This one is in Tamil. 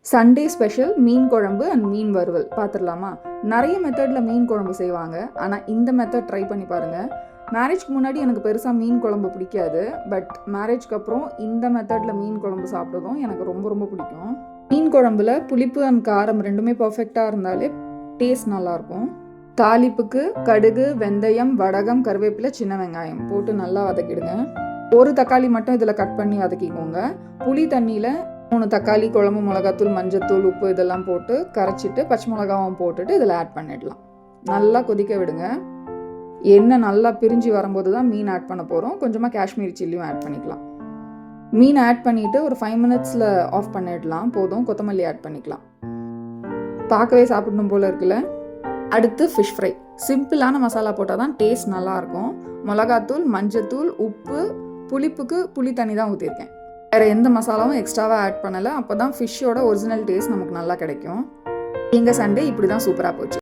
சண்டே ஸ்பெஷல் மீன் குழம்பு அண்ட் மீன் வறுவல் பார்த்துடலாமா? நிறைய மெத்தடில் மீன் குழம்பு செய்வாங்க. ஆனால் இந்த மெத்தட் ட்ரை பண்ணி பாருங்கள். மேரேஜ்க்கு முன்னாடி எனக்கு பெருசாக மீன் குழம்பு பிடிக்காது. பட் மேரேஜ்க்கு அப்புறம் இந்த மெத்தடில் மீன் குழம்பு சாப்பிட்டதும் எனக்கு ரொம்ப ரொம்ப பிடிக்கும். மீன் குழம்புல புளிப்பு அண்ட் காரம் ரெண்டுமே பர்ஃபெக்டாக இருந்தாலே டேஸ்ட் நல்லாயிருக்கும். தாளிப்புக்கு கடுகு, வெந்தயம், வடகம், கருவேப்பிலை, சின்ன வெங்காயம் போட்டு நல்லா வதக்கிடுங்க. ஒரு தக்காளி மட்டும் இதில் கட் பண்ணி வதக்கிக்கோங்க. புளி தண்ணியில் 3 தக்காளி, குழம்பு மிளகாத்தூள், மஞ்சத்தூள், உப்பு இதெல்லாம் போட்டு கரைச்சிட்டு பச்சை மிளகாவும் போட்டுட்டு இதில் ஆட் பண்ணிடலாம். நல்லா கொதிக்க விடுங்க. எண்ணெய் நல்லா பிரிஞ்சு வரும்போது தான் மீன் ஆட் பண்ண போகிறோம். கொஞ்சமாக காஷ்மீரி சில்லியும் ஆட் பண்ணிக்கலாம். மீன் ஆட் பண்ணிவிட்டு ஒரு 5 மினிட்ஸில் ஆஃப் பண்ணிடலாம். போதும். கொத்தமல்லி ஆட் பண்ணிக்கலாம். பார்க்கவே சாப்பிடணும் போல் இருக்குல்ல. அடுத்து ஃபிஷ் ஃப்ரை. சிம்பிளான மசாலா போட்டால் தான் டேஸ்ட் நல்லாயிருக்கும். மிளகாத்தூள், மஞ்சத்தூள், உப்பு, புளிப்புக்கு புளி தண்ணி தான் ஊற்றிருக்கேன். வேறு எந்த மசாலாவும் எக்ஸ்ட்ராவாக ஆட் பண்ணலை. அப்போ தான் ஃபிஷ்ஷோட ஒரிஜினல் டேஸ்ட் நமக்கு நல்லா கிடைக்கும். எங்கள் சண்டே இப்படி தான் சூப்பராக போச்சு.